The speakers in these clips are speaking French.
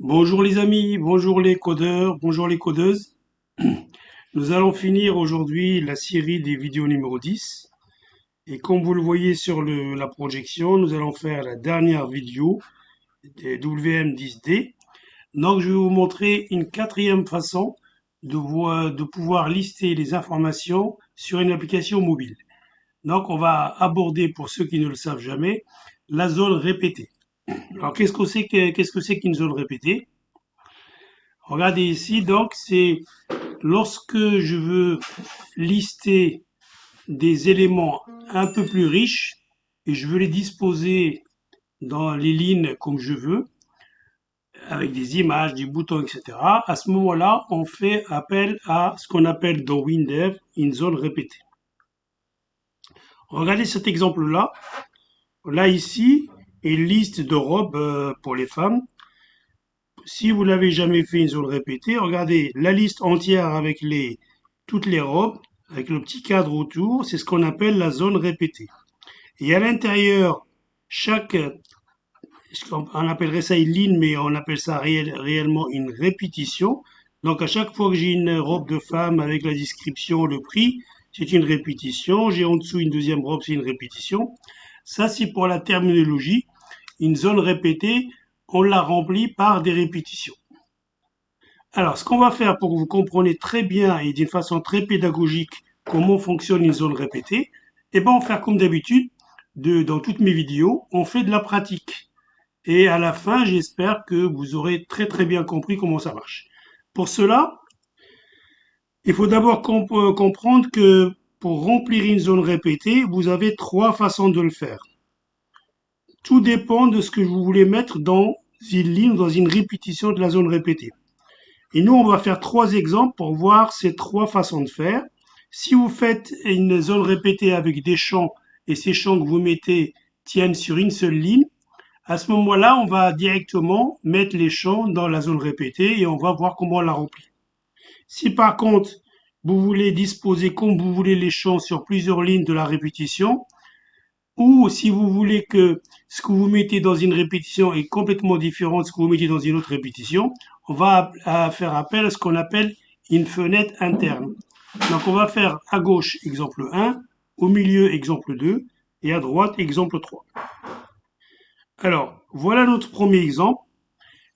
Bonjour les amis, bonjour les codeurs, bonjour les codeuses. Nous allons finir aujourd'hui la série des vidéos numéro 10. Et comme vous le voyez sur la projection, nous allons faire la dernière vidéo des WM10D. Donc je vais vous montrer une quatrième façon de pouvoir lister les informations sur une application mobile. Donc on va aborder, pour ceux qui ne le savent jamais, la zone répétée. Alors qu'est-ce que c'est qu'une zone répétée? Regardez ici, donc c'est lorsque je veux lister des éléments un peu plus riches et je veux les disposer dans les lignes comme je veux, avec des images, des boutons, etc., à ce moment-là, on fait appel à ce qu'on appelle dans WinDev une zone répétée. Regardez cet exemple-là. Là, ici, une liste de robes pour les femmes. Si vous n'avez jamais fait une zone répétée, regardez la liste entière avec toutes les robes, avec le petit cadre autour, c'est ce qu'on appelle la zone répétée. Et à l'intérieur, on appellerait ça une ligne, mais on appelle ça réellement une répétition. Donc à chaque fois que j'ai une robe de femme avec la description, le prix, c'est une répétition. J'ai en dessous une deuxième robe, c'est une répétition. Ça, c'est pour la terminologie. Une zone répétée, on la remplit par des répétitions. Alors, ce qu'on va faire pour que vous compreniez très bien et d'une façon très pédagogique comment fonctionne une zone répétée, eh ben, on va faire comme d'habitude, dans toutes mes vidéos, on fait de la pratique. Et à la fin, j'espère que vous aurez très très bien compris comment ça marche. Pour cela, il faut d'abord comprendre que pour remplir une zone répétée, vous avez trois façons de le faire. Tout dépend de ce que vous voulez mettre dans une ligne, dans une répétition de la zone répétée. Et nous, on va faire trois exemples pour voir ces trois façons de faire. Si vous faites une zone répétée avec des champs et ces champs que vous mettez tiennent sur une seule ligne, à ce moment-là, on va directement mettre les champs dans la zone répétée et on va voir comment on la remplit. Si par contre, vous voulez disposer comme vous voulez les champs sur plusieurs lignes de la répétition, ou si vous voulez que ce que vous mettez dans une répétition est complètement différent de ce que vous mettez dans une autre répétition, on va faire appel à ce qu'on appelle une fenêtre interne. Donc on va faire à gauche exemple 1, au milieu exemple 2 et à droite exemple 3. Alors voilà notre premier exemple.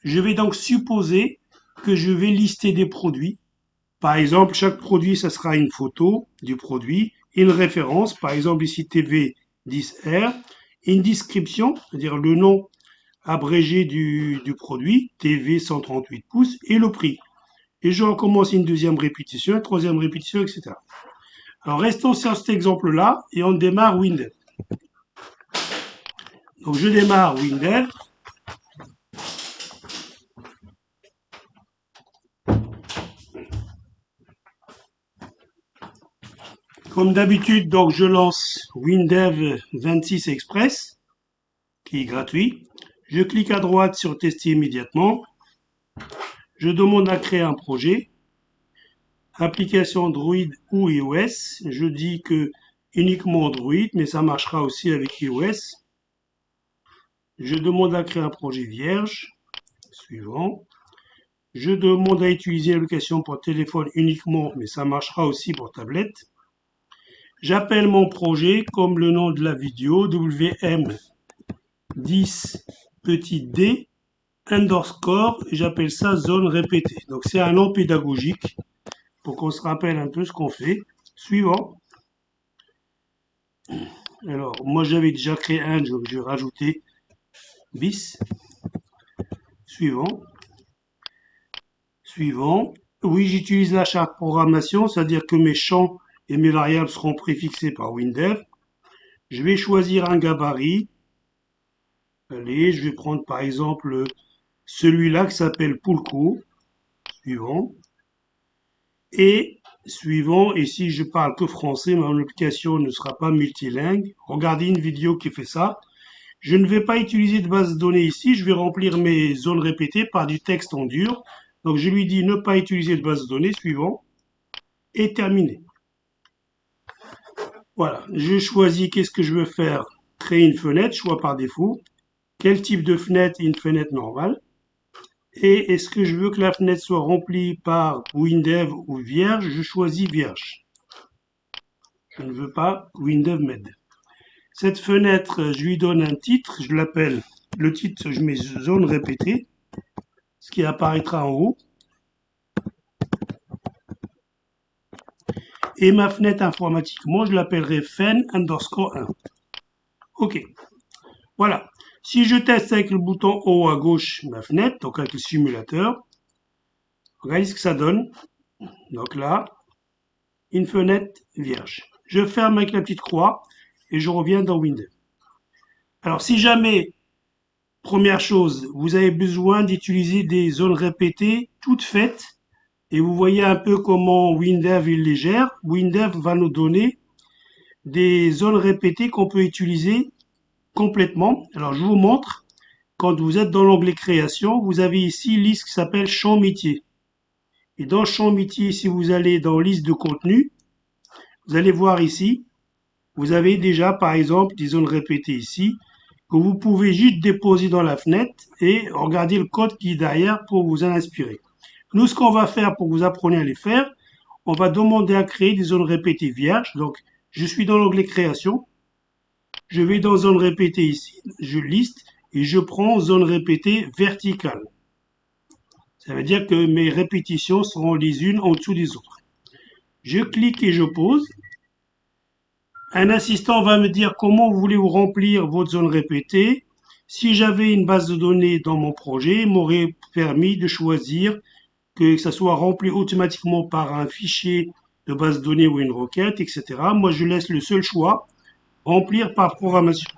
Je vais donc supposer que je vais lister des produits. Par exemple, chaque produit, ça sera une photo du produit, une référence, par exemple ici TV10R, une description, c'est-à-dire le nom abrégé du produit, TV 138 pouces, et le prix. Et je recommence une deuxième répétition, une troisième répétition, etc. Alors restons sur cet exemple-là et on démarre Windev. Donc je démarre Windev. Comme d'habitude, donc je lance Windev 26 Express, qui est gratuit. Je clique à droite sur Tester immédiatement. Je demande à créer un projet. Application Android ou iOS. Je dis que uniquement Android, mais ça marchera aussi avec iOS. Je demande à créer un projet vierge. Suivant. Je demande à utiliser l'application pour téléphone uniquement, mais ça marchera aussi pour tablette. J'appelle mon projet comme le nom de la vidéo, WM10 petit d underscore, et j'appelle ça zone répétée. Donc c'est un nom pédagogique pour qu'on se rappelle un peu ce qu'on fait. Suivant. Alors, moi j'avais déjà créé un, je vais rajouter bis. Suivant. Suivant. Oui, j'utilise la charte programmation, c'est-à-dire que mes champs et mes variables seront préfixés par WinDev. Je vais choisir un gabarit. Allez, je vais prendre par exemple celui-là qui s'appelle Poulco. Suivant. Et suivant, et si je parle que français, mon application ne sera pas multilingue. Regardez une vidéo qui fait ça. Je ne vais pas utiliser de base de données ici, je vais remplir mes zones répétées par du texte en dur. Donc je lui dis ne pas utiliser de base de données, suivant, et terminé. Voilà, je choisis qu'est-ce que je veux faire. Créer une fenêtre, choix par défaut. Quel type de fenêtre? Une fenêtre normale. Et est-ce que je veux que la fenêtre soit remplie par WinDev ou vierge? Je choisis vierge. Je ne veux pas WinDev m'aide. Cette fenêtre, je lui donne un titre, je l'appelle, le titre, je mets zone répétée, ce qui apparaîtra en haut. Et ma fenêtre informatiquement, je l'appellerai fen_1. OK. Voilà. Si je teste avec le bouton haut à gauche ma fenêtre, donc avec le simulateur, regardez ce que ça donne. Donc là, une fenêtre vierge. Je ferme avec la petite croix et je reviens dans Windows. Alors si jamais, première chose, vous avez besoin d'utiliser des zones répétées toutes faites, et vous voyez un peu comment WinDev il les gère, WinDev va nous donner des zones répétées qu'on peut utiliser complètement. Alors je vous montre, quand vous êtes dans l'onglet création, vous avez ici liste qui s'appelle champ métier. Et dans champ métier, si vous allez dans liste de contenu, vous allez voir ici, vous avez déjà par exemple des zones répétées ici, que vous pouvez juste déposer dans la fenêtre et regarder le code qui est derrière pour vous en inspirer. Nous, ce qu'on va faire pour que vous appreniez à les faire, on va demander à créer des zones répétées vierges. Donc, je suis dans l'onglet création. Je vais dans zone répétée ici, je liste et je prends zone répétée verticale. Ça veut dire que mes répétitions seront les unes en dessous des autres. Je clique et je pose. Un assistant va me dire comment voulez-vous remplir votre zone répétée. Si j'avais une base de données dans mon projet, il m'aurait permis de choisir que ça soit rempli automatiquement par un fichier de base de données ou une requête, etc. Moi, je laisse le seul choix, remplir par programmation.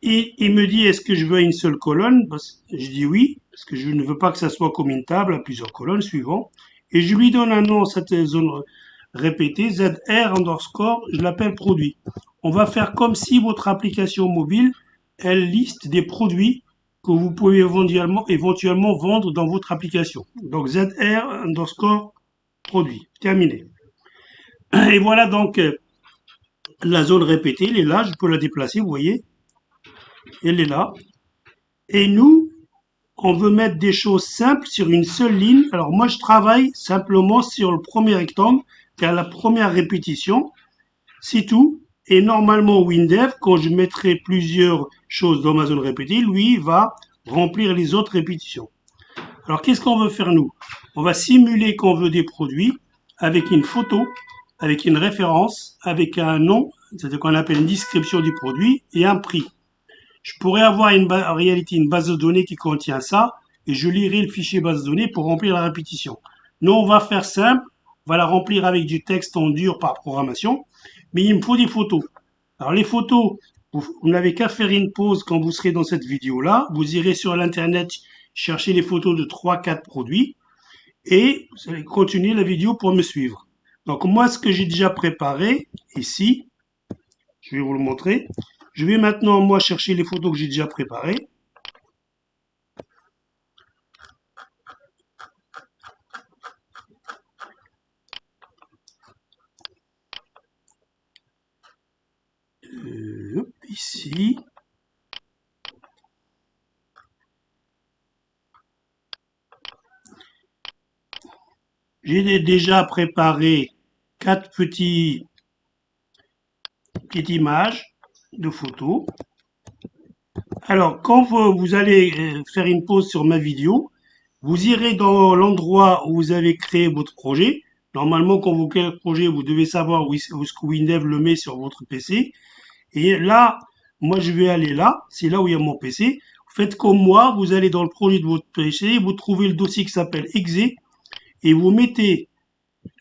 Et il me dit, est-ce que je veux une seule colonne? Je dis oui, parce que je ne veux pas que ça soit comme une table à plusieurs colonnes suivant. Et je lui donne un nom à cette zone répétée, ZR_, je l'appelle produit. On va faire comme si votre application mobile, elle liste des produits que vous pouvez éventuellement vendre dans votre application. Donc ZR_produit. Terminé. Et voilà donc la zone répétée, elle est là, je peux la déplacer, vous voyez. Elle est là. Et nous, on veut mettre des choses simples sur une seule ligne. Alors moi, je travaille simplement sur le premier rectangle, qui est la première répétition. C'est tout. Et normalement, WinDev, quand je mettrai plusieurs choses dans ma zone répétée, lui va remplir les autres répétitions. Alors, qu'est-ce qu'on veut faire nous? On va simuler qu'on veut des produits avec une photo, avec une référence, avec un nom, c'est ce qu'on appelle une description du produit, et un prix. Je pourrais avoir en réalité une base de données qui contient ça, et je lirai le fichier base de données pour remplir la répétition. Nous, on va faire simple, on va la remplir avec du texte en dur par programmation, mais il me faut des photos. Alors les photos, vous n'avez qu'à faire une pause quand vous serez dans cette vidéo-là, vous irez sur l'internet chercher les photos de 3-4 produits, et vous allez continuer la vidéo pour me suivre. Donc moi, ce que j'ai déjà préparé ici, je vais vous le montrer. Je vais maintenant, moi, chercher les photos que j'ai déjà préparées. Ici. J'ai déjà préparé 4 petites images de photos. Alors, quand vous allez faire une pause sur ma vidéo, vous irez dans l'endroit où vous avez créé votre projet. Normalement, quand vous créez le projet, vous devez savoir où est-ce que WinDev le met sur votre PC. Et là, moi, je vais aller là. C'est là où il y a mon PC. Faites comme moi, vous allez dans le projet de votre PC, vous trouvez le dossier qui s'appelle exe et vous mettez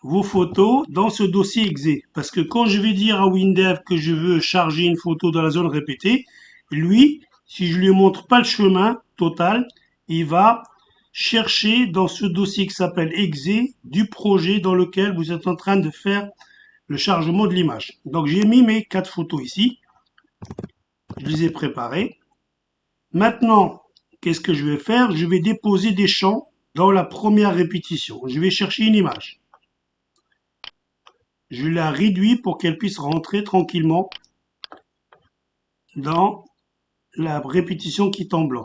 vos photos dans ce dossier exe. Parce que quand je vais dire à WinDev que je veux charger une photo dans la zone répétée, lui, si je lui montre pas le chemin total, il va chercher dans ce dossier qui s'appelle exe du projet dans lequel vous êtes en train de faire le chargement de l'image. Donc j'ai mis mes 4 photos ici. Je les ai préparées. Maintenant, qu'est-ce que je vais faire? Je vais déposer des champs dans la première répétition. Je vais chercher une image. Je la réduis pour qu'elle puisse rentrer tranquillement dans la répétition qui est en blanc.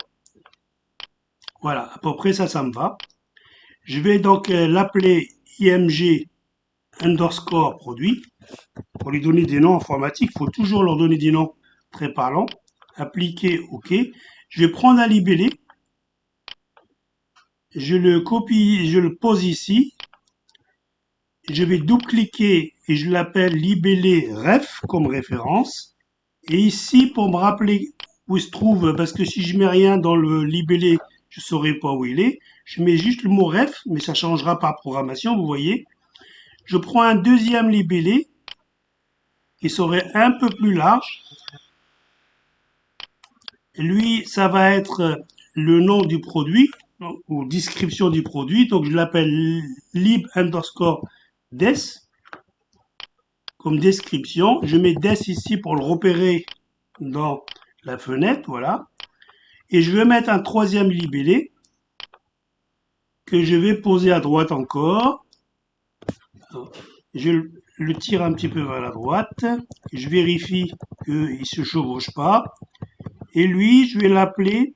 Voilà, à peu près ça me va. Je vais donc l'appeler IMG underscore produit. Pour lui donner des noms informatiques, il faut toujours leur donner des noms très parlants. Appliquer OK. Je vais prendre un libellé. Je le copie, je le pose ici. Je vais double-cliquer et je l'appelle libellé ref comme référence. Et ici, pour me rappeler où il se trouve, parce que si je mets rien dans le libellé, je ne saurai pas où il est, je mets juste le mot ref, mais ça changera par programmation, vous voyez. Je prends un deuxième libellé qui serait un peu plus large. Lui, ça va être le nom du produit ou description du produit. Donc, je l'appelle lib underscore des comme description. Je mets des ici pour le repérer dans la fenêtre, voilà. Et je vais mettre un troisième libellé que je vais poser à droite encore. Je le tire un petit peu vers la droite. Je vérifie qu'il ne se chevauche pas. Et lui, je vais l'appeler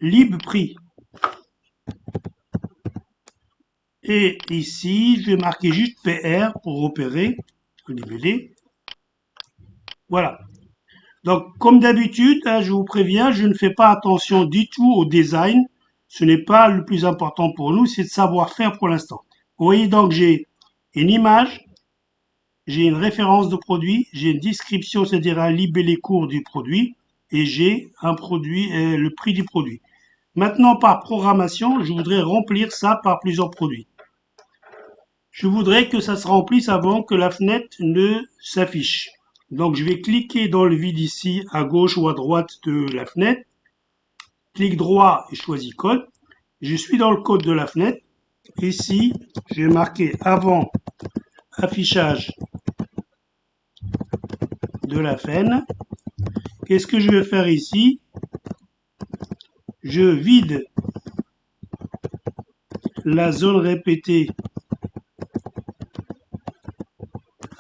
libprix. Et ici, je vais marquer juste PR pour repérer le libellé. Voilà. Donc, comme d'habitude, hein, je vous préviens, je ne fais pas attention du tout au design. Ce n'est pas le plus important pour nous, c'est de savoir faire pour l'instant. Vous voyez donc, j'ai une image, j'ai une référence de produit, j'ai une description, c'est-à-dire un libellé court du produit, et j'ai un produit, le prix du produit. Maintenant, par programmation, je voudrais remplir ça par plusieurs produits. Je voudrais que ça se remplisse avant que la fenêtre ne s'affiche. Donc, je vais cliquer dans le vide ici, à gauche ou à droite de la fenêtre. Clic droit et choisis code. Je suis dans le code de la fenêtre. Ici, je vais marquer avant affichage de la fenêtre. Qu'est-ce que je vais faire ici? Je vide la zone répétée.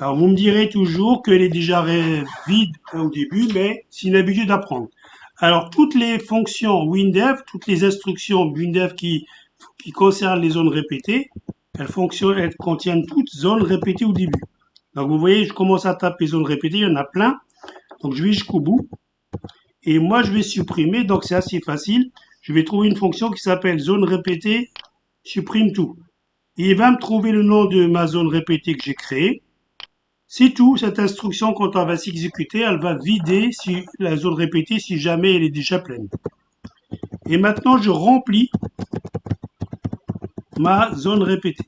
Alors, vous me direz toujours qu'elle est déjà vide au début, mais c'est une habitude d'apprendre. Alors, toutes les fonctions WinDev, toutes les instructions WinDev qui concernent les zones répétées, elles contiennent toutes zones répétées au début. Donc, vous voyez, je commence à taper zones répétées, il y en a plein. Donc, je vais jusqu'au bout. Et moi, je vais supprimer, donc c'est assez facile. Je vais trouver une fonction qui s'appelle zone répétée, supprime tout. Et il va me trouver le nom de ma zone répétée que j'ai créée. C'est tout, cette instruction, quand elle va s'exécuter, elle va vider la zone répétée si jamais elle est déjà pleine. Et maintenant, je remplis ma zone répétée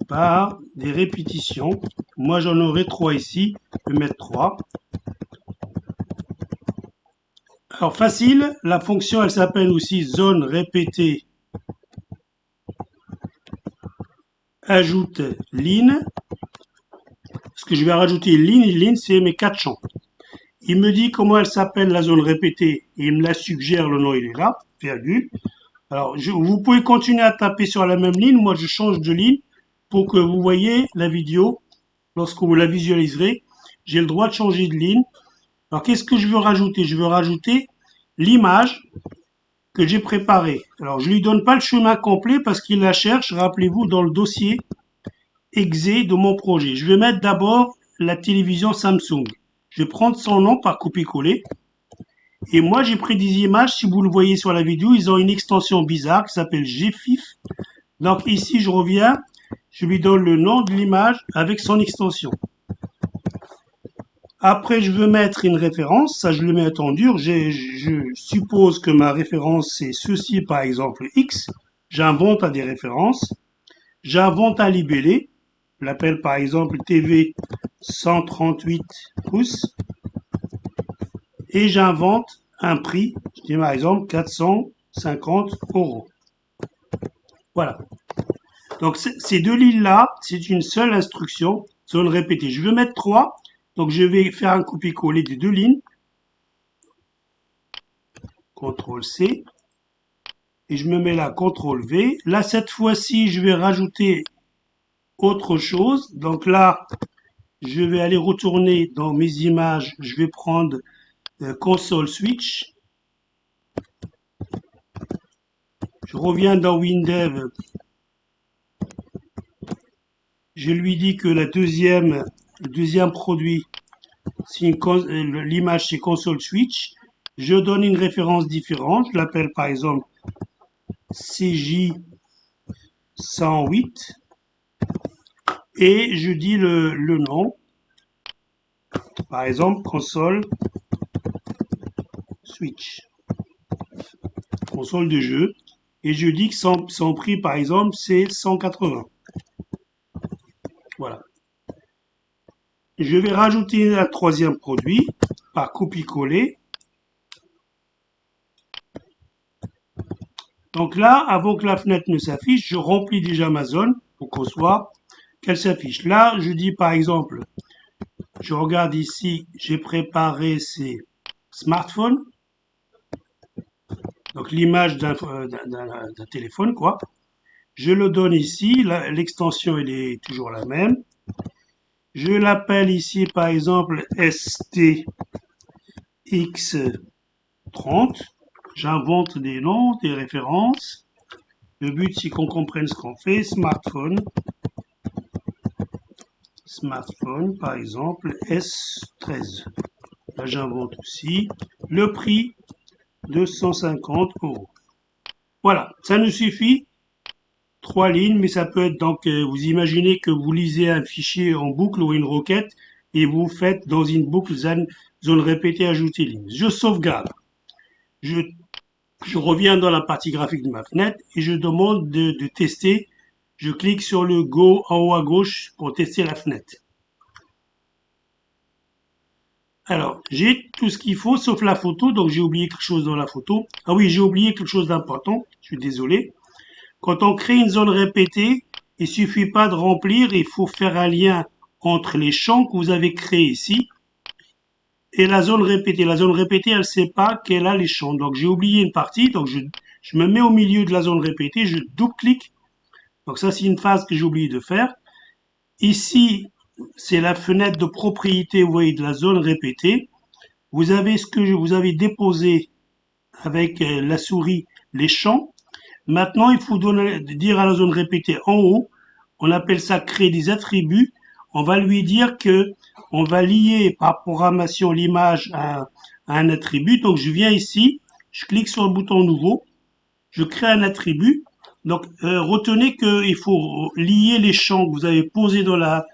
par des répétitions. Moi, j'en aurai 3 ici. Je vais mettre 3. Alors, facile, la fonction, elle s'appelle aussi zone répétée ajoute ligne. Parce que je vais rajouter ligne, c'est mes 4 champs. Il me dit comment elle s'appelle la zone répétée. Il me la suggère, le nom il est là, virgule. Alors, vous pouvez continuer à taper sur la même ligne. Moi, je change de ligne pour que vous voyez la vidéo. Lorsque vous la visualiserez, j'ai le droit de changer de ligne. Alors, qu'est-ce que je veux rajouter? Je veux rajouter l'image que j'ai préparée. Alors, je lui donne pas le chemin complet parce qu'il la cherche, rappelez-vous, dans le dossier exe de mon projet. Je vais mettre d'abord la télévision Samsung. Je vais prendre son nom par copier-coller. Et moi, j'ai pris des images, si vous le voyez sur la vidéo, ils ont une extension bizarre qui s'appelle GFIF. Donc ici, je reviens, je lui donne le nom de l'image avec son extension. Après, je veux mettre une référence, ça je le mets en temps dur. Je suppose que ma référence c'est ceci, par exemple X. J'invente à des références. J'invente un libellé. Je l'appelle par exemple TV 138 pouces. Et j'invente un prix, je dis par exemple 450 €. Voilà. Donc ces deux lignes-là, c'est une seule instruction, zone répétée. Je veux mettre 3, donc je vais faire un copier-coller des deux lignes. CTRL-C. Et je me mets là, CTRL-V. Là, cette fois-ci, je vais rajouter autre chose. Donc là, je vais aller retourner dans mes images. Je vais prendre console switch. Je reviens dans WinDev. Je lui dis que le deuxième produit, l'image c'est console switch. Je donne une référence différente. Je l'appelle par exemple CJ108. Et je dis le nom. Par exemple, console switch. Console de jeu. Et je dis que son prix, par exemple, c'est 180. Voilà. Je vais rajouter un troisième produit par copier-coller. Donc là, avant que la fenêtre ne s'affiche, je remplis déjà ma zone pour qu'on soit qu'elle s'affiche. Là, je dis par exemple, je regarde ici, j'ai préparé ces smartphones. Donc l'image d'un téléphone, quoi. Je le donne ici, l'extension elle est toujours la même. Je l'appelle ici par exemple STX30. J'invente des noms, des références. Le but c'est qu'on comprenne ce qu'on fait. Smartphone par exemple S13. Là j'invente aussi. Le prix 250 €. Voilà, ça nous suffit. 3 lignes, mais ça peut être donc, vous imaginez que vous lisez un fichier en boucle ou une requête et vous faites dans une boucle zone répétée ajouter ligne. Je sauvegarde. Je reviens dans la partie graphique de ma fenêtre et je demande de tester. Je clique sur le Go en haut à gauche pour tester la fenêtre. Alors, j'ai tout ce qu'il faut sauf la photo, donc j'ai oublié quelque chose dans la photo. Ah oui, j'ai oublié quelque chose d'important, je suis désolé. Quand on crée une zone répétée, il suffit pas de remplir, il faut faire un lien entre les champs que vous avez créés ici et la zone répétée. La zone répétée, elle sait pas qu'elle a les champs. Donc j'ai oublié une partie, donc je me mets au milieu de la zone répétée, je double-clique. Donc ça, c'est une phase que j'ai oublié de faire. Ici, c'est la fenêtre de propriété, vous voyez, de la zone répétée. Vous avez ce que vous avez déposé avec la souris, les champs. Maintenant, il faut dire à la zone répétée en haut, on appelle ça créer des attributs. On va lui dire que on va lier par programmation l'image à un attribut. Donc, je viens ici, je clique sur le bouton nouveau, je crée un attribut. Donc, retenez qu'il faut lier les champs que vous avez posés dans la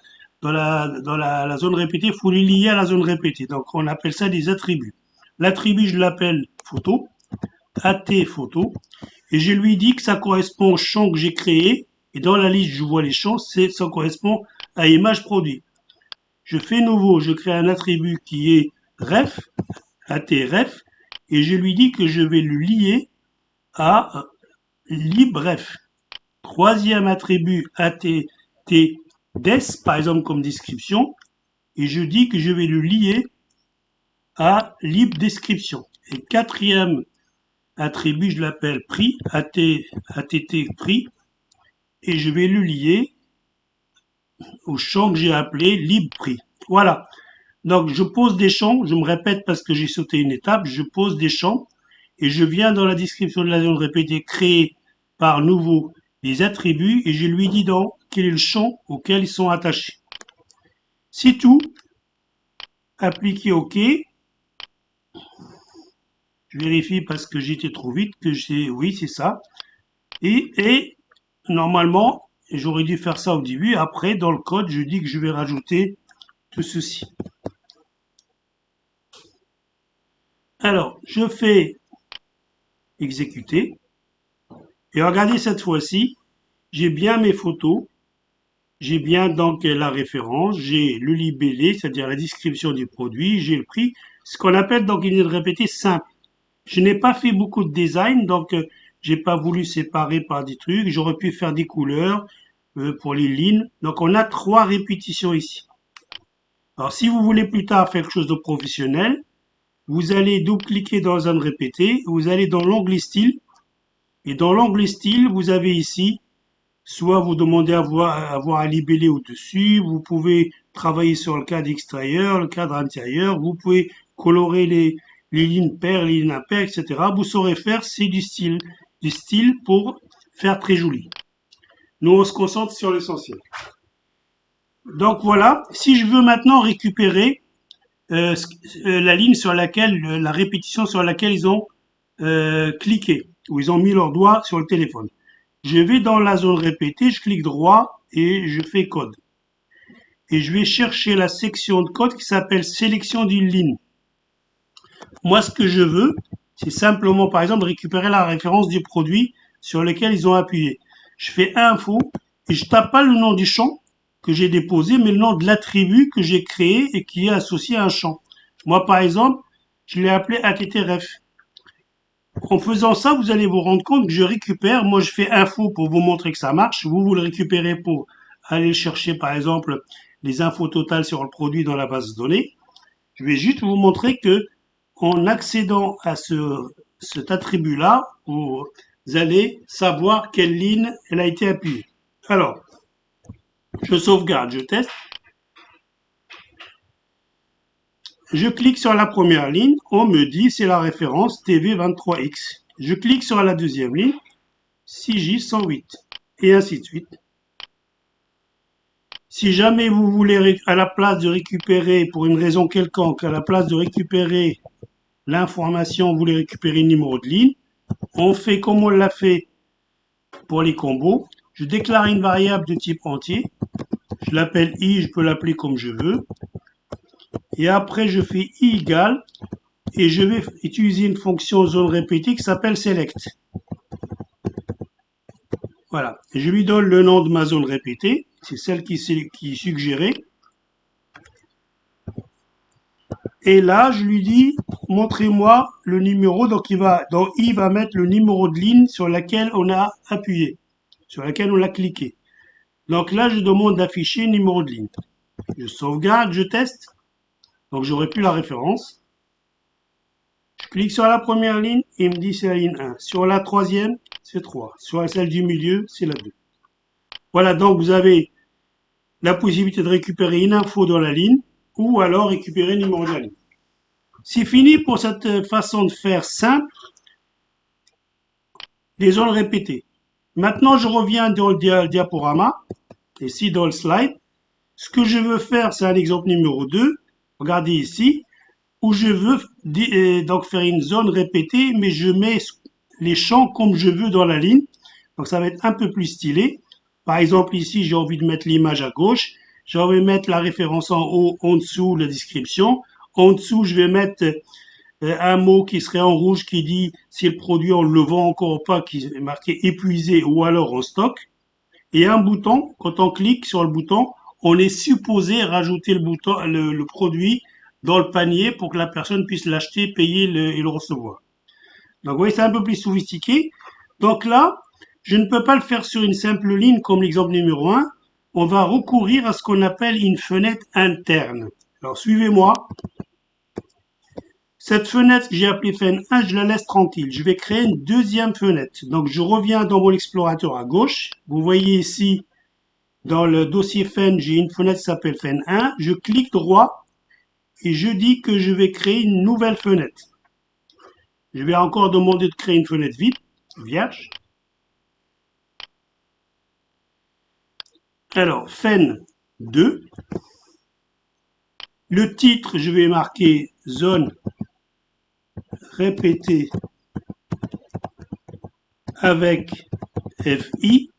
zone répétée, il faut les lier à la zone répétée. Donc, on appelle ça des attributs. L'attribut, je l'appelle photo, AT photo, et je lui dis que ça correspond au champ que j'ai créé, et dans la liste, je vois les champs, ça correspond à image produit. Je fais nouveau, je crée un attribut qui est ref, AT-ref, et je lui dis que je vais le lier à libref. Troisième attribut, AT-des, par exemple comme description, et je dis que je vais le lier à libre description. Et quatrième attribut, je l'appelle prix, ATT prix, et je vais le lier au champ que j'ai appelé libre prix. Voilà. Donc, je pose des champs, je me répète parce que j'ai sauté une étape, je pose des champs et je viens dans la description de la zone répétée créer par nouveau des attributs et je lui dis donc quel est le champ auquel ils sont attachés. C'est tout. Appliquer OK. Je vérifie parce que j'étais trop vite que oui, c'est ça. Et normalement, j'aurais dû faire ça au début. Après, dans le code, je dis que je vais rajouter tout ceci. Alors, je fais exécuter. Et regardez cette fois-ci, j'ai bien mes photos. J'ai bien donc la référence, j'ai le libellé, c'est-à-dire la description du produit, j'ai le prix. Ce qu'on appelle donc une ligne répétée simple. Je n'ai pas fait beaucoup de design, donc j'ai pas voulu séparer par des trucs. J'aurais pu faire des couleurs pour les lignes. Donc on a 3 répétitions ici. Alors si vous voulez plus tard faire quelque chose de professionnel, vous allez double-cliquer dans zone répétée, vous allez dans l'onglet style, et dans l'onglet style, vous avez ici, soit vous demandez à avoir un libellé au-dessus, vous pouvez travailler sur le cadre extérieur, le cadre intérieur, vous pouvez colorer les lignes paires, les lignes impaires, etc. Vous saurez faire, c'est du style. du style pour faire très joli. Nous, on se concentre sur l'essentiel. Donc voilà, si je veux maintenant récupérer la ligne sur laquelle, la répétition sur laquelle ils ont cliqué, où ils ont mis leur doigt sur le téléphone. Je vais dans la zone répétée, je clique droit et je fais code. Et je vais chercher la section de code qui s'appelle sélection d'une ligne. Moi, ce que je veux, c'est simplement, par exemple, récupérer la référence du produit sur lequel ils ont appuyé. Je fais info et je tape pas le nom du champ que j'ai déposé, mais le nom de l'attribut que j'ai créé et qui est associé à un champ. Moi, par exemple, je l'ai appelé attref. En faisant ça, vous allez vous rendre compte que je récupère. Moi, je fais info pour vous montrer que ça marche. Vous le récupérez pour aller chercher, par exemple, les infos totales sur le produit dans la base de données. Je vais juste vous montrer que en accédant à cet attribut-là, vous allez savoir quelle ligne elle a été appuyée. Alors, je sauvegarde, je teste. Je clique sur la première ligne, on me dit c'est la référence TV23X. Je clique sur la deuxième ligne, 6J108, et ainsi de suite. Si jamais vous voulez, à la place de récupérer, pour une raison quelconque, à la place de récupérer l'information, vous voulez récupérer le numéro de ligne, on fait comme on l'a fait pour les combos. Je déclare une variable de type entier. Je l'appelle i, je peux l'appeler comme je veux. Et après, je fais i égale et je vais utiliser une fonction zone répétée qui s'appelle select. Voilà. Et je lui donne le nom de ma zone répétée. C'est celle qui est suggérée. Et là, je lui dis, montrez-moi le numéro. Donc, i va mettre le numéro de ligne sur laquelle on a appuyé, sur laquelle on a cliqué. Donc là, je demande d'afficher le numéro de ligne. Je sauvegarde, je teste. Donc, j'aurai plus la référence. Je clique sur la première ligne, et il me dit c'est la ligne 1. Sur la troisième, c'est 3. Sur celle du milieu, c'est la 2. Voilà, donc vous avez la possibilité de récupérer une info dans la ligne, ou alors récupérer le numéro de la ligne. C'est fini pour cette façon de faire simple des zones répétées. Maintenant, je reviens dans le diaporama, ici dans le slide. Ce que je veux faire, c'est un exemple numéro 2. Regardez ici, où je veux donc faire une zone répétée, mais je mets les champs comme je veux dans la ligne. Donc ça va être un peu plus stylé. Par exemple, ici, j'ai envie de mettre l'image à gauche. J'ai envie de mettre la référence en haut, en dessous, la description. En dessous, je vais mettre un mot qui serait en rouge qui dit si le produit on le vend encore ou pas, qui est marqué épuisé ou alors en stock. Et un bouton, quand on clique sur le bouton, on est supposé rajouter le produit dans le panier pour que la personne puisse l'acheter, payer et le recevoir. Donc vous voyez, c'est un peu plus sophistiqué. Donc là, je ne peux pas le faire sur une simple ligne comme l'exemple numéro 1. On va recourir à ce qu'on appelle une fenêtre interne. Alors suivez-moi. Cette fenêtre que j'ai appelée fen1, je la laisse tranquille. Je vais créer une deuxième fenêtre. Donc je reviens dans mon explorateur à gauche. Vous voyez ici, dans le dossier fen, j'ai une fenêtre qui s'appelle fen1. Je clique droit et je dis que je vais créer une nouvelle fenêtre. Je vais encore demander de créer une fenêtre vide, vierge. Alors, fen2. Le titre, je vais marquer zone répétée avec FI.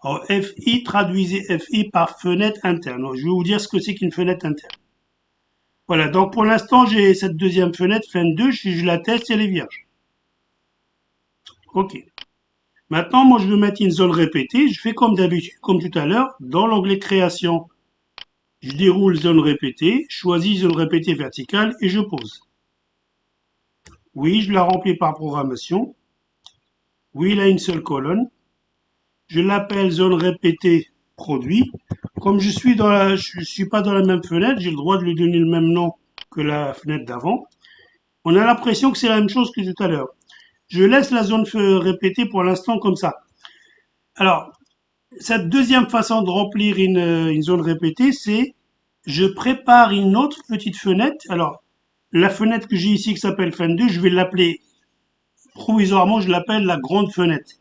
Alors, FI, traduisez FI par fenêtre interne. Alors, je vais vous dire ce que c'est qu'une fenêtre interne. Voilà, donc pour l'instant, j'ai cette deuxième fenêtre, fen2, si je la teste, elle est vierge. OK. Maintenant, moi, je veux mettre une zone répétée. Je fais comme d'habitude, comme tout à l'heure, dans l'onglet création. Je déroule zone répétée, choisis zone répétée verticale et je pose. Oui, je la remplis par programmation. Oui, il a une seule colonne. Je l'appelle zone répétée produit. Comme je suis pas dans la même fenêtre, j'ai le droit de lui donner le même nom que la fenêtre d'avant. On a l'impression que c'est la même chose que tout à l'heure. Je laisse la zone répétée pour l'instant comme ça. Alors, cette deuxième façon de remplir une zone répétée, c'est je prépare une autre petite fenêtre. Alors, la fenêtre que j'ai ici qui s'appelle fen2, je vais l'appeler provisoirement, je l'appelle la grande fenêtre.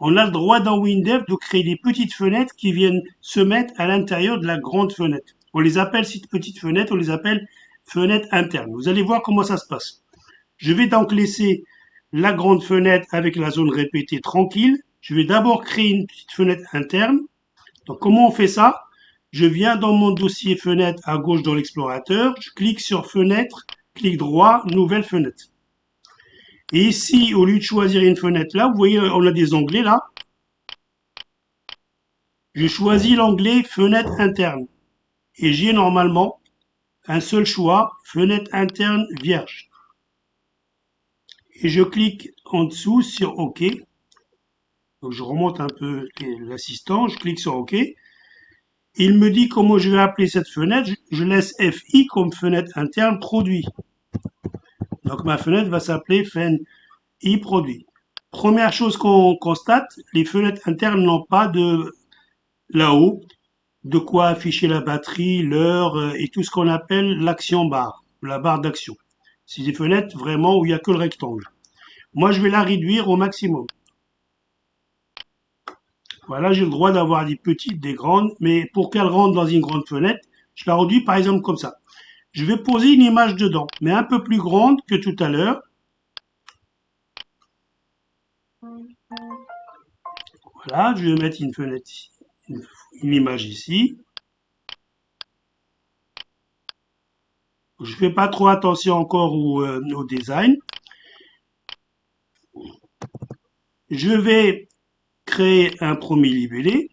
On a le droit dans WinDev de créer des petites fenêtres qui viennent se mettre à l'intérieur de la grande fenêtre. On les appelle, ces petites fenêtres, on les appelle fenêtres internes. Vous allez voir comment ça se passe. Je vais donc laisser la grande fenêtre avec la zone répétée tranquille. Je vais d'abord créer une petite fenêtre interne. Donc comment on fait ça? Je viens dans mon dossier fenêtre à gauche dans l'explorateur, je clique sur fenêtre, clic droit, nouvelle fenêtre. Et ici, au lieu de choisir une fenêtre là, vous voyez, on a des onglets là. Je choisis l'onglet fenêtre interne. Et j'ai normalement un seul choix, fenêtre interne vierge. Et je clique en dessous sur OK. Donc je remonte un peu l'assistant, je clique sur OK. Il me dit comment je vais appeler cette fenêtre. Je laisse FI comme fenêtre interne produit. Donc ma fenêtre va s'appeler FEN-I produit. Première chose qu'on constate, les fenêtres internes n'ont pas de là-haut de quoi afficher la batterie, l'heure et tout ce qu'on appelle l'action barre, la barre d'action. C'est des fenêtres vraiment où il n'y a que le rectangle. Moi, je vais la réduire au maximum. Voilà, j'ai le droit d'avoir des petites, des grandes, mais pour qu'elle rentre dans une grande fenêtre, je la réduis par exemple comme ça. Je vais poser une image dedans, mais un peu plus grande que tout à l'heure. Voilà, je vais mettre une fenêtre, une image ici. Je fais pas trop attention encore au design. Je vais créer un premier libellé.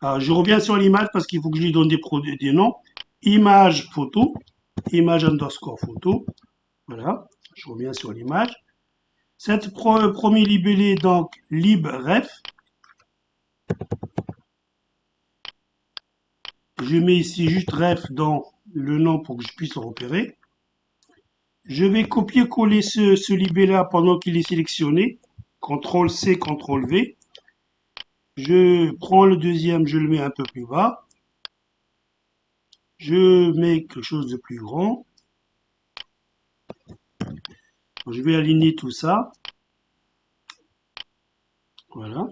Alors, je reviens sur l'image parce qu'il faut que je lui donne des noms. Image photo, image underscore photo. Voilà, je reviens sur l'image. Cette premier libellé, donc, libref. Je mets ici juste ref dans le nom pour que je puisse le repérer. Je vais copier-coller ce libellé pendant qu'il est sélectionné. CTRL-C, CTRL-V. Je prends le deuxième, je le mets un peu plus bas. Je mets quelque chose de plus grand. Je vais aligner tout ça. Voilà.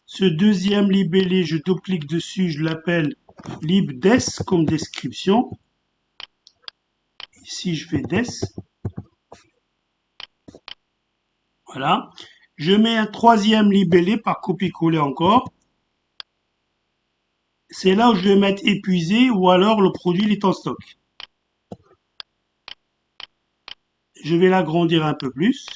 Ce deuxième libellé, je double-clique dessus, je l'appelle libdes comme description. Ici, je fais des. Voilà. Je mets un troisième libellé par copier-coller encore. C'est là où je vais mettre épuisé ou alors le produit est en stock. Je vais l'agrandir un peu plus.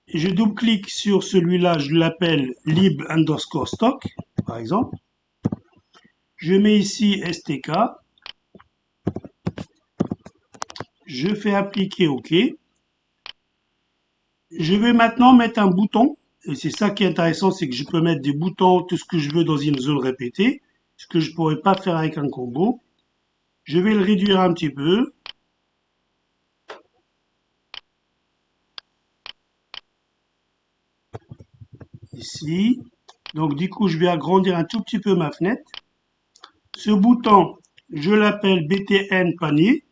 Et je double-clique sur celui-là, je l'appelle lib underscore stock, par exemple. Je mets ici STK. Je fais appliquer OK. Je vais maintenant mettre un bouton. Et c'est ça qui est intéressant, c'est que je peux mettre des boutons, tout ce que je veux dans une zone répétée. Ce que je ne pourrais pas faire avec un combo. Je vais le réduire un petit peu. Ici. Donc du coup, je vais agrandir un tout petit peu ma fenêtre. Ce bouton, je l'appelle BTN panier.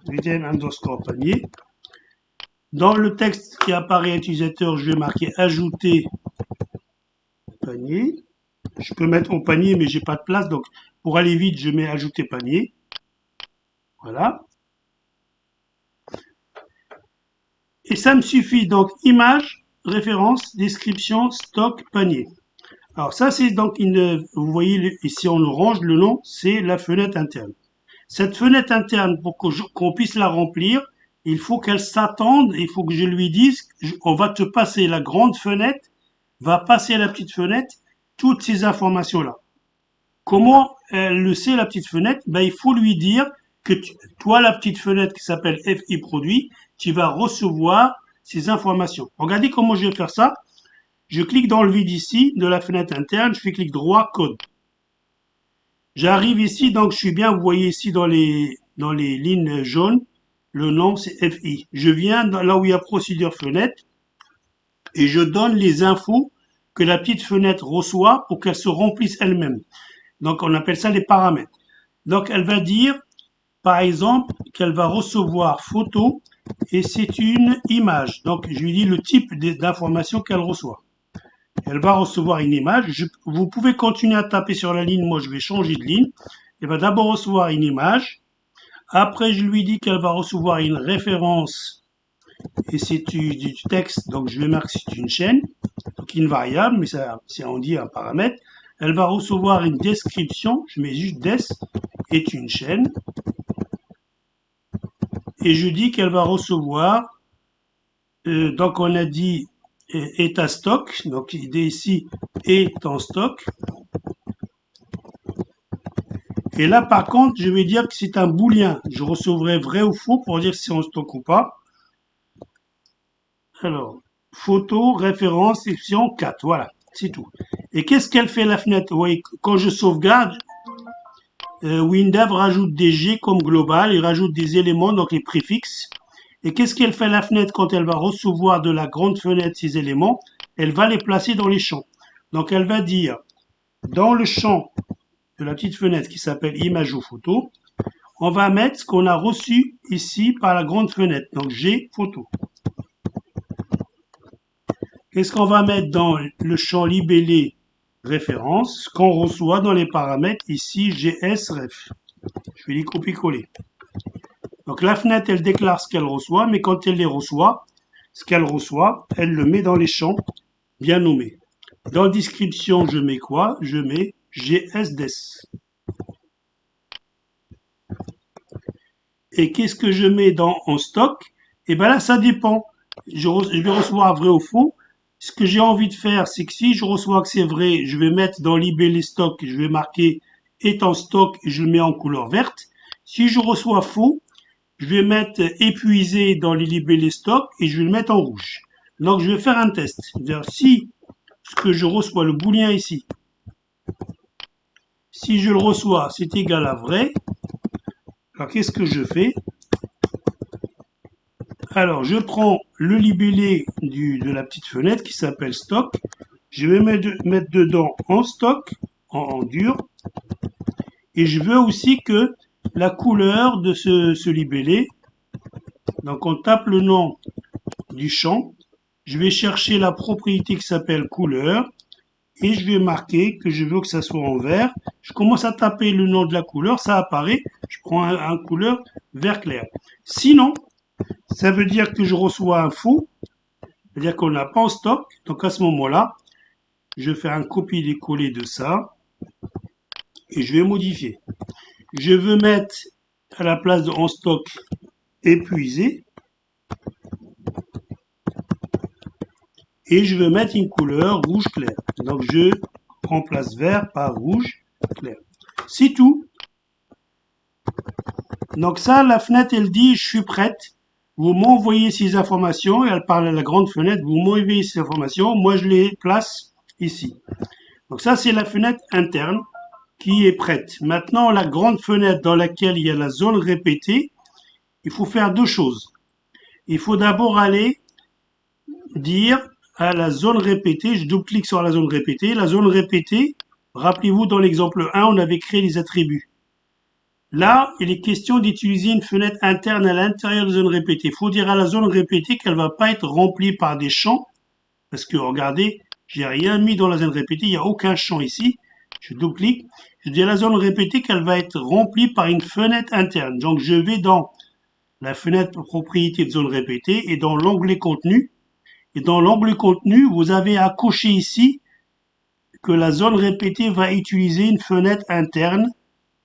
BTN underscore panier. Dans le texte qui apparaît à utilisateur, je vais marquer ajouter panier. Je peux mettre au panier, mais j'ai pas de place. Donc, pour aller vite, je mets ajouter panier. Voilà. Et ça me suffit. Donc, image, référence, description, stock, panier. Alors, ça, c'est donc vous voyez ici en orange, le nom, c'est la fenêtre interne. Cette fenêtre interne, pour qu'on puisse la remplir, il faut qu'elle s'attende, il faut que je lui dise, on va te passer la grande fenêtre, va passer à la petite fenêtre, toutes ces informations-là. Comment elle le sait, la petite fenêtre? Ben, il faut lui dire que toi, la petite fenêtre qui s'appelle FI produit, tu vas recevoir ces informations. Regardez comment je vais faire ça. Je clique dans le vide ici, de la fenêtre interne, je fais clic droit, code. J'arrive ici, donc je suis bien, vous voyez ici dans les lignes jaunes, le nom c'est FI. Je viens là où il y a procédure fenêtre et je donne les infos que la petite fenêtre reçoit pour qu'elle se remplisse elle-même. Donc on appelle ça les paramètres. Donc elle va dire, par exemple, qu'elle va recevoir photo et c'est une image. Donc, je lui dis le type d'information qu'elle reçoit. Elle va recevoir une image. Vous pouvez continuer à taper sur la ligne. Moi, je vais changer de ligne. Elle va d'abord recevoir une image. Après, je lui dis qu'elle va recevoir une référence et c'est du texte. Donc, je vais marquer c'est une chaîne. Donc, une variable, mais ça, c'est on dit un paramètre. Elle va recevoir une description. Je mets juste des est une chaîne. Et je dis qu'elle va recevoir, donc on a dit est à stock, donc l'idée ici est en stock. Et là par contre, je vais dire que c'est un booléen. Je recevrai vrai ou faux pour dire si c'est en stock ou pas. Alors, photo, référence, section 4, voilà, c'est tout. Et qu'est-ce qu'elle fait la fenêtre? Oui, quand je sauvegarde, Windows rajoute des G comme global, il rajoute des éléments, donc les préfixes. Et qu'est-ce qu'elle fait la fenêtre quand elle va recevoir de la grande fenêtre ces éléments? Elle va les placer dans les champs. Donc elle va dire, dans le champ de la petite fenêtre qui s'appelle image ou photo, on va mettre ce qu'on a reçu ici par la grande fenêtre. Donc G photo. Qu'est-ce qu'on va mettre dans le champ libellé référence? Ce qu'on reçoit dans les paramètres ici GSREF. Je vais les copier-coller. Donc la fenêtre, elle déclare ce qu'elle reçoit, mais quand elle les reçoit, ce qu'elle reçoit, elle le met dans les champs bien nommés. Dans description, je mets quoi? Je mets GSDES. Et qu'est-ce que je mets en stock? Et bien là, ça dépend. Je vais recevoir vrai ou faux. Ce que j'ai envie de faire, c'est que si je reçois que c'est vrai, je vais mettre dans libellé stock, je vais marquer est en stock et je le mets en couleur verte. Si je reçois faux, je vais mettre épuisé dans les libellés stock et je vais le mettre en rouge. Donc je vais faire un test. C'est-à-dire si ce que je reçois, le booléen ici, si je le reçois, c'est égal à vrai, alors qu'est-ce que je fais? Alors je prends le libellé de la petite fenêtre qui s'appelle stock, je vais mettre dedans en stock, en dur, et je veux aussi que la couleur de ce libellé, donc on tape le nom du champ, je vais chercher la propriété qui s'appelle couleur, et je vais marquer que je veux que ça soit en vert. Je commence à taper le nom de la couleur, ça apparaît, je prends un couleur vert clair. Sinon, ça veut dire que je reçois un faux, c'est-à-dire qu'on n'a pas en stock, donc à ce moment-là, je fais un copier-coller de ça, et je vais modifier. Je veux mettre à la place de en stock épuisé, et je veux mettre une couleur rouge clair. Donc je remplace vert par rouge clair. C'est tout. Donc ça, la fenêtre, elle dit, je suis prête. Vous m'envoyez ces informations, et elle parle à la grande fenêtre, vous m'envoyez ces informations, moi je les place ici. Donc ça, c'est la fenêtre interne qui est prête. Maintenant, la grande fenêtre dans laquelle il y a la zone répétée, il faut faire deux choses. Il faut d'abord aller dire à la zone répétée, je double-clique sur la zone répétée. La zone répétée, rappelez-vous, dans l'exemple 1, on avait créé les attributs. Là, il est question d'utiliser une fenêtre interne à l'intérieur de la zone répétée. Il faut dire à la zone répétée qu'elle ne va pas être remplie par des champs, parce que regardez, j'ai rien mis dans la zone répétée, il n'y a aucun champ ici. Je double-clique, je dis à la zone répétée qu'elle va être remplie par une fenêtre interne. Donc je vais dans la fenêtre propriété de zone répétée et dans l'onglet contenu. Et dans l'onglet contenu, vous avez à cocher ici que la zone répétée va utiliser une fenêtre interne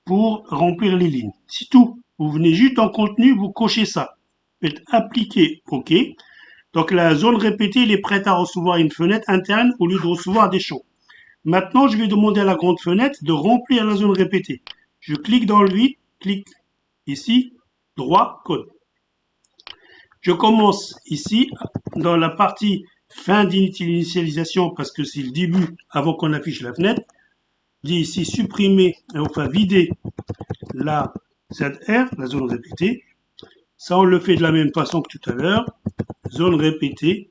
pour remplir les lignes. C'est tout. Vous venez juste en contenu, vous cochez ça. Vous faites appliquer OK. Donc la zone répétée, elle est prête à recevoir une fenêtre interne au lieu de recevoir des champs. Maintenant, je vais demander à la grande fenêtre de remplir la zone répétée. Je clique dans le vide, clique ici, droit, code. Je commence ici, dans la partie fin d'initialisation, parce que c'est le début avant qu'on affiche la fenêtre. Je dis ici supprimer, enfin vider la ZR, la zone répétée. Ça, on le fait de la même façon que tout à l'heure. Zone répétée.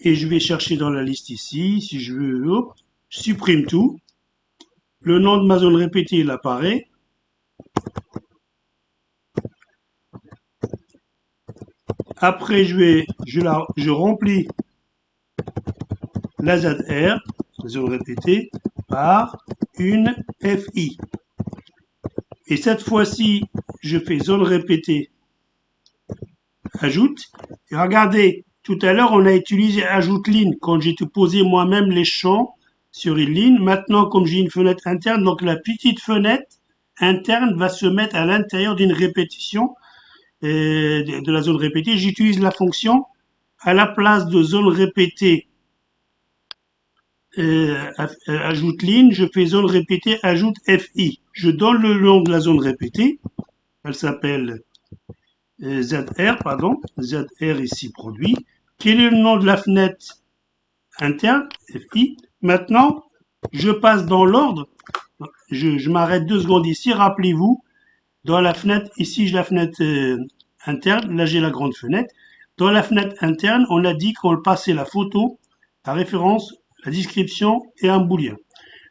Et je vais chercher dans la liste ici, si je veux, hop, je supprime tout. Le nom de ma zone répétée, il apparaît. Après, je remplis la ZR, zone répétée, par une FI. Et cette fois-ci, je fais zone répétée, ajoute. Et regardez, tout à l'heure, on a utilisé ajoute ligne quand j'ai posé moi-même les champs sur une ligne. Maintenant, comme j'ai une fenêtre interne, donc la petite fenêtre interne va se mettre à l'intérieur d'une répétition de la zone répétée. J'utilise la fonction à la place de zone répétée ajoute ligne, je fais zone répétée ajoute FI. Je donne le nom de la zone répétée. Elle s'appelle ZR, pardon. ZR ici produit. Quel est le nom de la fenêtre interne? FI. Maintenant, je passe dans l'ordre. Je m'arrête 2 secondes ici. Rappelez-vous, dans la fenêtre, ici j'ai la fenêtre interne. Là j'ai la grande fenêtre. Dans la fenêtre interne, on a dit qu'on passait la photo, la référence, la description et un booléen.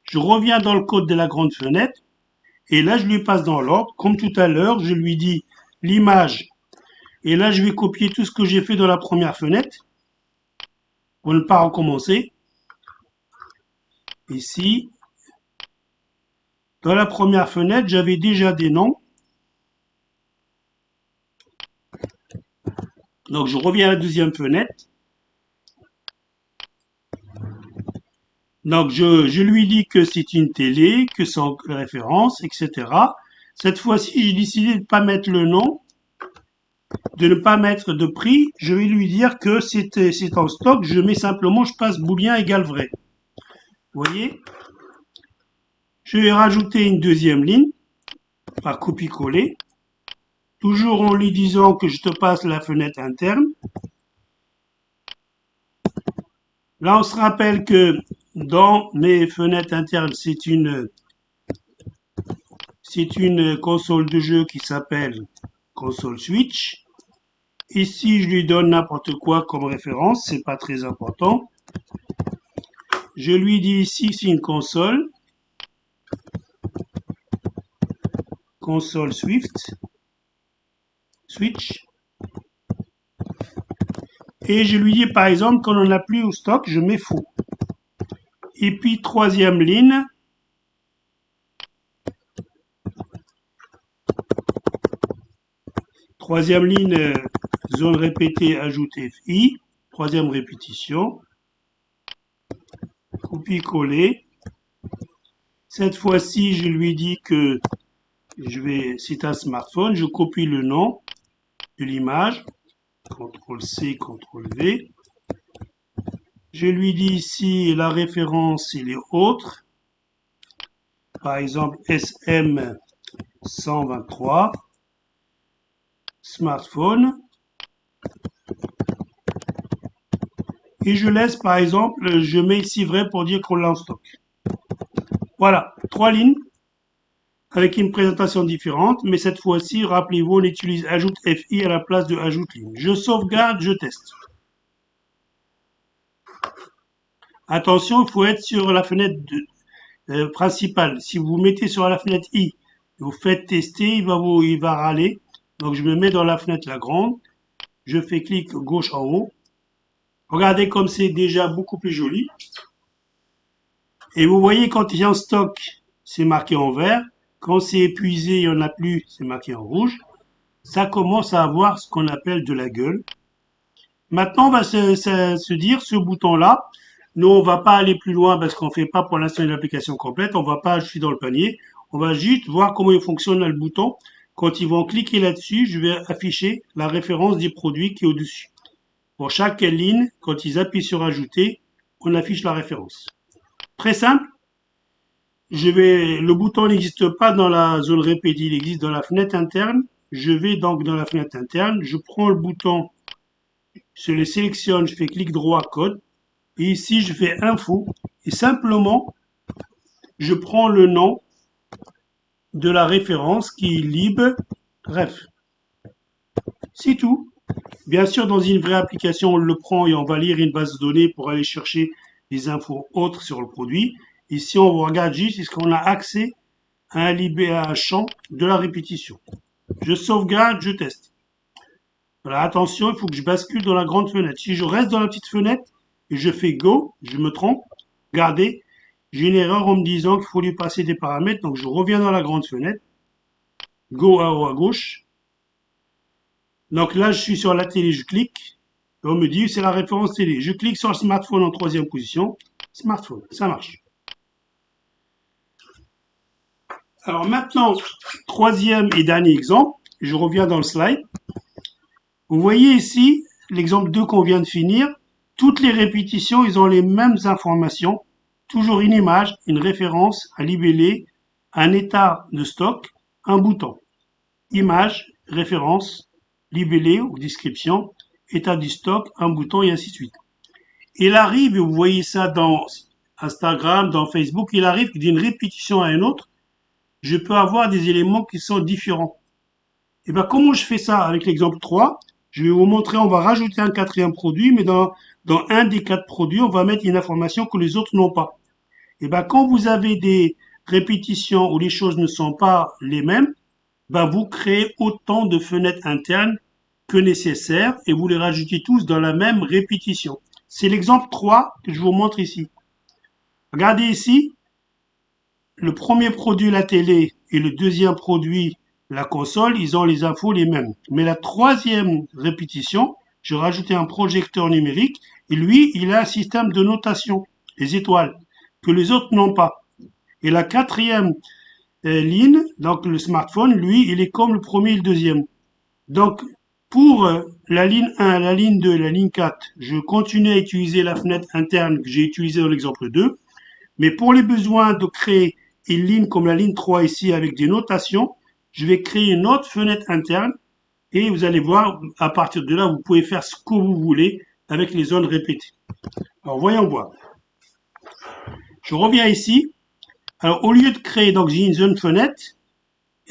Je reviens dans le code de la grande fenêtre et là je lui passe dans l'ordre. Comme tout à l'heure, je lui dis l'image et là je vais copier tout ce que j'ai fait dans la première fenêtre pour ne pas recommencer. Ici, dans la première fenêtre, j'avais déjà des noms. Donc je reviens à la deuxième fenêtre. Donc je lui dis que c'est une télé, que c'est en référence, etc. Cette fois-ci, j'ai décidé de ne pas mettre le nom, de ne pas mettre de prix. Je vais lui dire que c'est en stock. Je mets simplement, je passe booléen égale vrai. Vous voyez? Je vais rajouter une deuxième ligne par copier-coller. Toujours en lui disant que je te passe la fenêtre interne. Là, on se rappelle que dans mes fenêtres internes, c'est une console de jeu qui s'appelle console Switch. Ici, je lui donne n'importe quoi comme référence, c'est pas très important. Je lui dis ici, c'est une console Switch. Et je lui dis par exemple, quand on n'a plus au stock, je mets faux. Et puis, troisième ligne, zone répétée, ajoute FI. Troisième répétition. Copier-coller. Cette fois-ci, je lui dis que c'est un smartphone. Je copie le nom de l'image. CTRL-C, CTRL-V. Je lui dis ici la référence et les autres. Par exemple, SM123. Smartphone. Et je laisse, par exemple, je mets ici vrai pour dire qu'on l'a en stock. Voilà, 3 lignes avec une présentation différente, mais cette fois-ci, rappelez-vous, on utilise ajoute FI à la place de ajoute ligne. Je sauvegarde, je teste. Attention, il faut être sur la fenêtre principale. Si vous vous mettez sur la fenêtre I, vous faites tester, il va râler. Donc je me mets dans la fenêtre la grande, je fais clic gauche en haut. Regardez comme c'est déjà beaucoup plus joli. Et vous voyez quand il y a en stock, c'est marqué en vert. Quand c'est épuisé, il n'y en a plus, c'est marqué en rouge. Ça commence à avoir ce qu'on appelle de la gueule. Maintenant, on va se dire, ce bouton-là, nous, on va pas aller plus loin parce qu'on fait pas pour l'instant une application complète. On va pas ajouter dans le panier. On va juste voir comment il fonctionne le bouton. Quand ils vont cliquer là-dessus, je vais afficher la référence du produit qui est au-dessus. Pour chaque ligne, quand ils appuient sur ajouter, on affiche la référence. Très simple. Le bouton n'existe pas dans la zone répétée, il existe dans la fenêtre interne. Je vais donc dans la fenêtre interne, je prends le bouton, je le sélectionne, je fais clic droit, code. Et ici, je fais info. Et simplement, je prends le nom de la référence qui est lib-ref. C'est tout. Bien sûr, dans une vraie application, on le prend et on va lire une base de données pour aller chercher des infos autres sur le produit. Ici, on regarde juste est-ce qu'on a accès à un champ de la répétition. Je sauvegarde, je teste. Alors attention, il faut que je bascule dans la grande fenêtre. Si je reste dans la petite fenêtre et je fais Go, je me trompe, regardez, j'ai une erreur en me disant qu'il faut lui passer des paramètres. Donc je reviens dans la grande fenêtre, Go en haut à gauche. Donc là, je suis sur la télé, je clique. Et on me dit, c'est la référence télé. Je clique sur le smartphone en troisième position. Smartphone, ça marche. Alors maintenant, troisième et dernier exemple. Je reviens dans le slide. Vous voyez ici, l'exemple 2 qu'on vient de finir. Toutes les répétitions, ils ont les mêmes informations. Toujours une image, une référence, un libellé, un état de stock, un bouton. Image, référence, libellé ou description, état du stock, un bouton et ainsi de suite. Il arrive, et vous voyez ça dans Instagram, dans Facebook, il arrive que d'une répétition à une autre, je peux avoir des éléments qui sont différents. Et bien, comment je fais ça avec l'exemple 3? Je vais vous montrer, on va rajouter un quatrième produit, mais dans un des 4 produits, on va mettre une information que les autres n'ont pas. Et bien, quand vous avez des répétitions où les choses ne sont pas les mêmes, ben, vous créez autant de fenêtres internes que nécessaire et vous les rajoutez tous dans la même répétition. C'est l'exemple 3 que je vous montre ici. Regardez ici, le premier produit, la télé, et le deuxième produit, la console, ils ont les infos les mêmes. Mais la troisième répétition, je rajoutais un projecteur numérique, et lui, il a un système de notation, les étoiles, que les autres n'ont pas. Et la quatrième ligne, donc le smartphone, lui, il est comme le premier et le deuxième. Donc, pour la ligne 1, la ligne 2, la ligne 4, je continue à utiliser la fenêtre interne que j'ai utilisée dans l'exemple 2. Mais pour les besoins de créer une ligne comme la ligne 3 ici avec des notations, je vais créer une autre fenêtre interne et vous allez voir, à partir de là, vous pouvez faire ce que vous voulez avec les zones répétées. Alors, voyons voir. Je reviens ici. Alors, au lieu de créer, donc j'ai une zone fenêtre,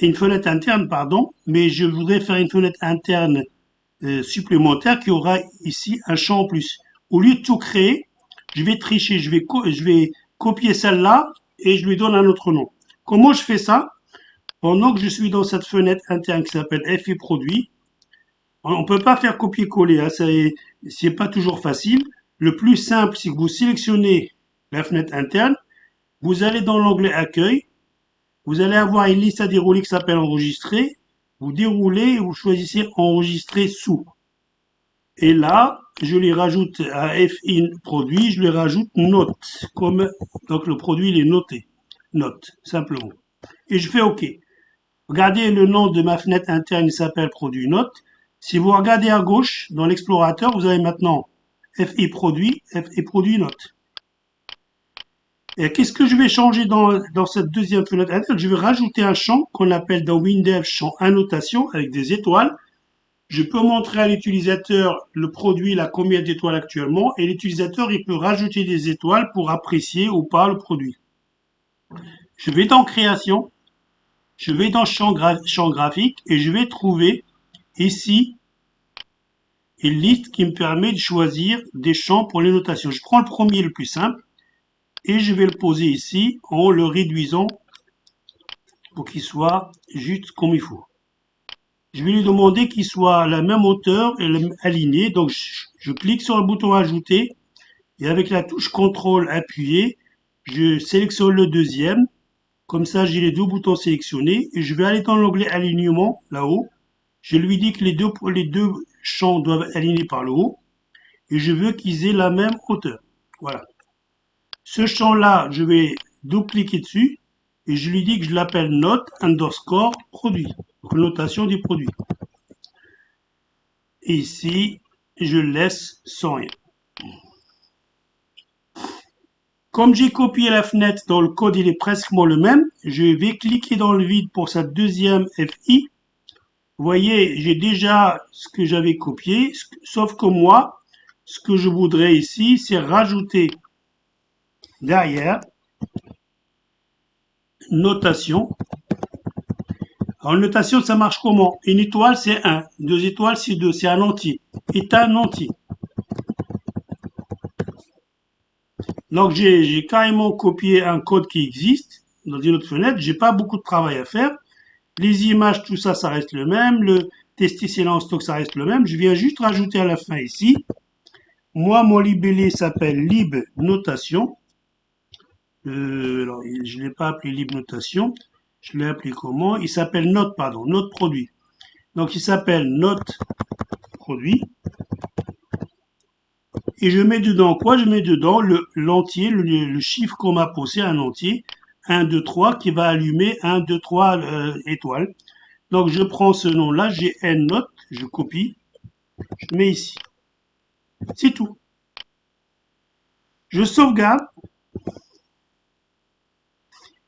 une fenêtre interne, pardon, mais je voudrais faire une fenêtre interne supplémentaire qui aura ici un champ en plus. Au lieu de tout créer, je vais tricher, je vais copier celle-là et je lui donne un autre nom. Comment je fais ça? Pendant que je suis dans cette fenêtre interne qui s'appelle FI produit, on ne peut pas faire copier-coller, hein, c'est pas toujours facile. Le plus simple, c'est que vous sélectionnez la fenêtre interne, vous allez dans l'onglet accueil, vous allez avoir une liste à dérouler qui s'appelle enregistrer, vous déroulez et vous choisissez enregistrer sous. Et là, je lui rajoute à FI produit, je lui rajoute note, comme donc le produit il est noté, note simplement. Et je fais OK. Regardez le nom de ma fenêtre interne, il s'appelle produit note. Si vous regardez à gauche dans l'explorateur, vous avez maintenant FI produit note. Et qu'est-ce que je vais changer dans cette deuxième fenêtre interne? Je vais rajouter un champ qu'on appelle dans Windev champ annotation avec des étoiles. Je peux montrer à l'utilisateur le produit, la combien d'étoiles actuellement, et l'utilisateur, il peut rajouter des étoiles pour apprécier ou pas le produit. Je vais dans création, je vais dans champ graphique et je vais trouver ici une liste qui me permet de choisir des champs pour les notations. Je prends le premier, le plus simple, et je vais le poser ici en le réduisant pour qu'il soit juste comme il faut. Je vais lui demander qu'il soit à la même hauteur et aligné. Donc, je clique sur le bouton ajouter et avec la touche contrôle appuyée, je sélectionne le deuxième. Comme ça, j'ai les deux boutons sélectionnés et je vais aller dans l'onglet alignement là-haut. Je lui dis que les deux champs doivent aligner par le haut et je veux qu'ils aient la même hauteur. Voilà. Ce champ-là, je vais double-cliquer dessus et je lui dis que je l'appelle note underscore produit. Donc, notation du produit. Et ici, je laisse sans rien. Comme j'ai copié la fenêtre dans le code, il est presque le même. Je vais cliquer dans le vide pour cette deuxième FI. Vous voyez, j'ai déjà ce que j'avais copié, sauf que moi, ce que je voudrais ici, c'est rajouter derrière notation. Alors, notation, ça marche comment? Une étoile, c'est 1. 2 étoiles, c'est 2. C'est un entier. C'est un entier. Donc, j'ai carrément copié un code qui existe dans une autre fenêtre. J'ai pas beaucoup de travail à faire. Les images, tout ça, ça reste le même. tester si là en stock ça reste le même. Je viens juste rajouter à la fin ici. Moi, mon libellé s'appelle lib notation. Alors, je ne l'ai pas appelé lib notation. Je l'ai appelé comment? Il s'appelle note, pardon, note produit. Donc, il s'appelle note produit. Et je mets dedans quoi? Je mets dedans l'entier, le chiffre qu'on m'a posé, un entier, 1, 2, 3, qui va allumer 1, 2, 3 étoiles. Donc, je prends ce nom-là, j'ai N note, je copie, je mets ici. C'est tout. Je sauvegarde.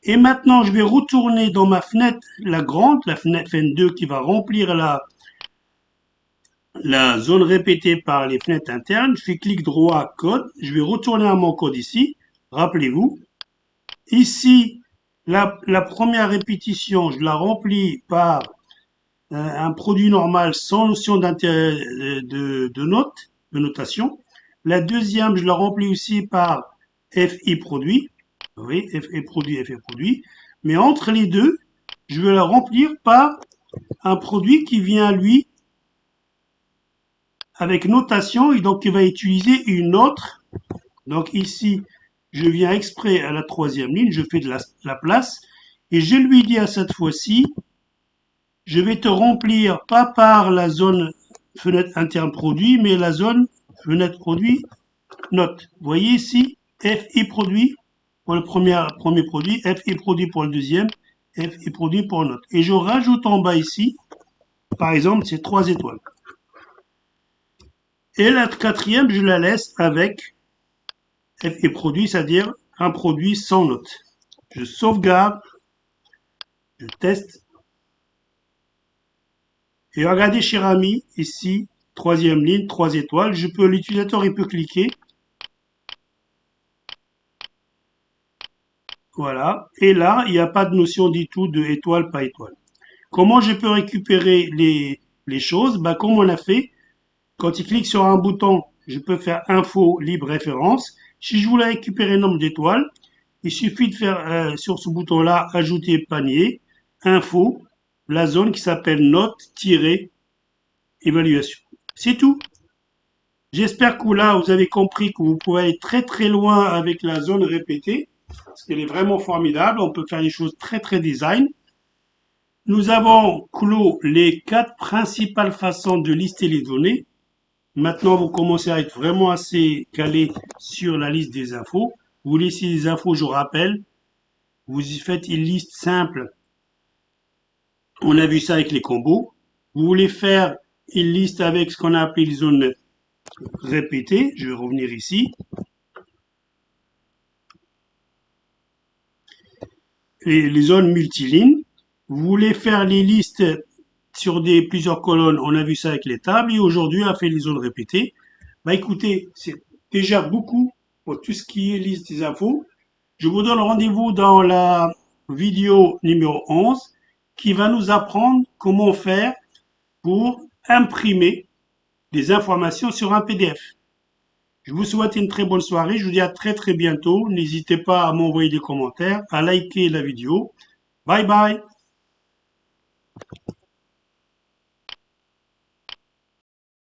Et maintenant, je vais retourner dans ma fenêtre, la grande, la fenêtre 2 qui va remplir la zone répétée par les fenêtres internes. Je fais clic droit, code. Je vais retourner à mon code ici. Rappelez-vous. Ici, la première répétition, je la remplis par un produit normal sans notion de note, de notation. La deuxième, je la remplis aussi par FI produit. Oui, FI produit, FI produit. Mais entre les deux, je vais la remplir par un produit qui vient, lui, avec notation et donc qui va utiliser une autre. Donc ici, je viens exprès à la troisième ligne, je fais de la place et je lui dis à cette fois-ci, je vais te remplir pas par la zone fenêtre interne produit, mais la zone fenêtre produit note. Vous voyez ici, FI produit pour le premier produit, FI produit pour le deuxième, FI produit pour note. Et je rajoute en bas ici, par exemple, ces 3 étoiles. Et la quatrième, je la laisse avec FI produit, c'est-à-dire un produit sans note. Je sauvegarde, je teste. Et regardez, cher ami, ici, troisième ligne, 3 étoiles. L'utilisateur, il peut cliquer. Voilà. Et là, il n'y a pas de notion du tout de étoile, pas étoile. Comment je peux récupérer les choses? Bah, comme on a fait, quand il clique sur un bouton, je peux faire info, libre, référence. Si je voulais récupérer le nombre d'étoiles, il suffit de faire sur ce bouton-là, ajouter panier, info, la zone qui s'appelle note-évaluation. C'est tout. J'espère que là, vous avez compris que vous pouvez aller très très loin avec la zone répétée, parce qu'elle est vraiment formidable. On peut faire des choses très très design. Nous avons clos les 4 principales façons de lister les données. Maintenant, vous commencez à être vraiment assez calé sur la liste des infos. Vous laissez les infos, je rappelle. Vous y faites une liste simple. On a vu ça avec les combos. Vous voulez faire une liste avec ce qu'on a appelé les zones répétées. Je vais revenir ici. Les zones multilignes. Vous voulez faire les listes sur plusieurs colonnes. On a vu ça avec les tables. Et aujourd'hui, on a fait les zones répétées. Bah écoutez, c'est déjà beaucoup pour tout ce qui est liste des infos. Je vous donne rendez-vous dans la vidéo numéro 11 qui va nous apprendre comment faire pour imprimer des informations sur un PDF. Je vous souhaite une très bonne soirée. Je vous dis à très très bientôt. N'hésitez pas à m'envoyer des commentaires, à liker la vidéo. Bye bye.